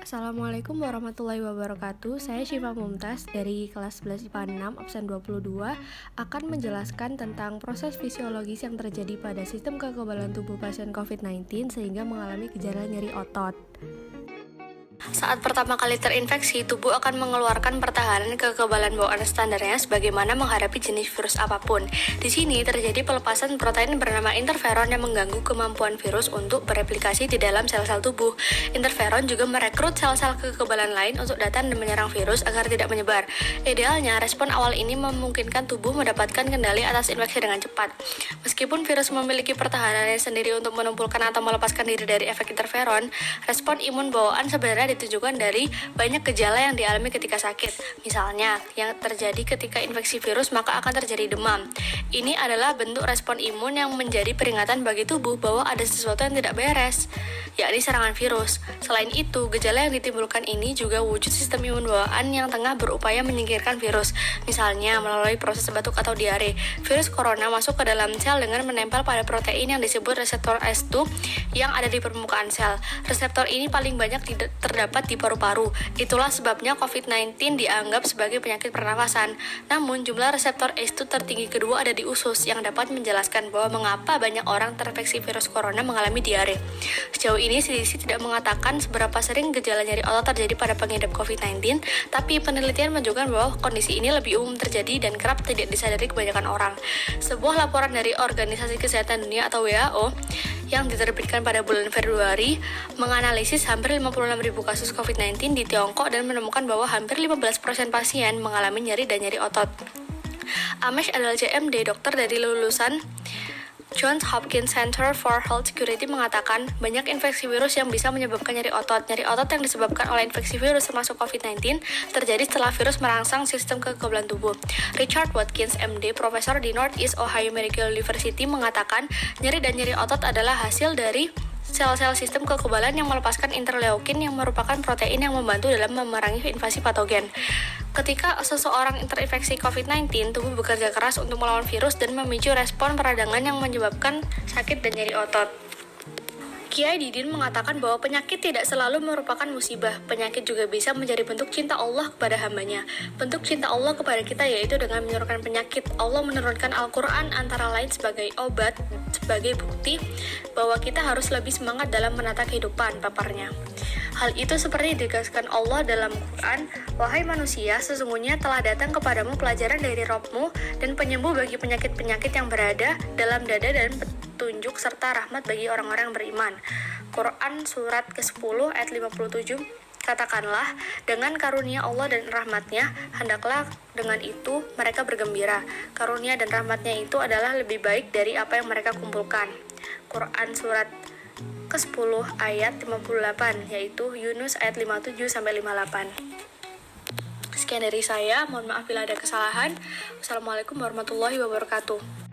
Assalamualaikum warahmatullahi wabarakatuh. Saya Syifa Mumtaz dari kelas 11 IPA 6 absen 22 akan menjelaskan tentang proses fisiologis yang terjadi pada sistem kekebalan tubuh pasien COVID-19 sehingga mengalami gejala nyeri otot. Saat pertama kali terinfeksi, tubuh akan mengeluarkan pertahanan kekebalan bawaan standarnya sebagaimana menghadapi jenis virus apapun. Di sini terjadi pelepasan protein bernama interferon yang mengganggu kemampuan virus untuk bereplikasi di dalam sel-sel tubuh. Interferon juga merekrut sel-sel kekebalan lain untuk datang dan menyerang virus agar tidak menyebar. Idealnya, respon awal ini memungkinkan tubuh mendapatkan kendali atas infeksi dengan cepat. Meskipun virus memiliki pertahanannya sendiri untuk menumpukan atau melepaskan diri dari efek interferon, respon imun bawaan sebenarnya ditujukan dari banyak gejala yang dialami ketika sakit. Misalnya, yang terjadi ketika infeksi virus maka akan terjadi demam. Ini adalah bentuk respon imun yang menjadi peringatan bagi tubuh bahwa ada sesuatu yang tidak beres, yakni serangan virus. Selain itu, gejala yang ditimbulkan ini juga wujud sistem imun bawaan yang tengah berupaya menyingkirkan virus. Misalnya, melalui proses batuk atau diare. Virus corona masuk ke dalam sel dengan menempel pada protein yang disebut reseptor S2 yang ada di permukaan sel. Reseptor ini paling banyak terdapat di paru-paru. Itulah sebabnya COVID-19 dianggap sebagai penyakit pernafasan. Namun, jumlah reseptor S2 tertinggi kedua ada di usus yang dapat menjelaskan bahwa mengapa banyak orang terinfeksi virus corona mengalami diare. Sejauh ini, CDC tidak mengatakan seberapa sering gejala nyeri otot terjadi pada pengidap COVID-19, tapi penelitian menunjukkan bahwa kondisi ini lebih umum terjadi dan kerap tidak disadari kebanyakan orang. Sebuah laporan dari Organisasi Kesehatan Dunia atau WHO yang diterbitkan pada bulan Februari menganalisis hampir 56.000 kasus COVID-19 di Tiongkok dan menemukan bahwa hampir 15% pasien mengalami nyeri dan nyeri otot. Amesh adalah JMD, dokter dari lulusan Johns Hopkins Center for Health Security mengatakan banyak infeksi virus yang bisa menyebabkan nyeri otot. Nyeri otot yang disebabkan oleh infeksi virus termasuk COVID-19 terjadi setelah virus merangsang sistem kekebalan tubuh. Richard Watkins, MD, profesor di Northeast Ohio Medical University mengatakan nyeri dan nyeri otot adalah hasil dari sel-sel sistem kekebalan yang melepaskan interleukin yang merupakan protein yang membantu dalam memerangi invasi patogen. Ketika seseorang terinfeksi COVID-19, tubuh bekerja keras untuk melawan virus dan memicu respon peradangan yang menyebabkan sakit dan nyeri otot. Kiai Didin mengatakan bahwa penyakit tidak selalu merupakan musibah. Penyakit juga bisa menjadi bentuk cinta Allah kepada hambanya. Bentuk cinta Allah kepada kita yaitu dengan menurunkan penyakit. Allah menurunkan Al-Quran antara lain sebagai obat, sebagai bukti bahwa kita harus lebih semangat dalam menata kehidupan, paparnya. Hal itu seperti ditegaskan Allah dalam Quran, "Wahai manusia, sesungguhnya telah datang kepadamu pelajaran dari Rabb-mu dan penyembuh bagi penyakit-penyakit yang berada dalam dada dan petunjuk serta rahmat bagi orang-orang yang beriman." Quran Surat ke-10 ayat 57. Katakanlah, dengan karunia Allah dan rahmatnya, hendaklah dengan itu mereka bergembira. Karunia dan rahmatnya itu adalah lebih baik dari apa yang mereka kumpulkan. Quran Surat ke-10 ayat 58, yaitu Yunus ayat 57-58. Sekian dari saya, mohon maaf bila ada kesalahan. Wassalamualaikum warahmatullahi wabarakatuh.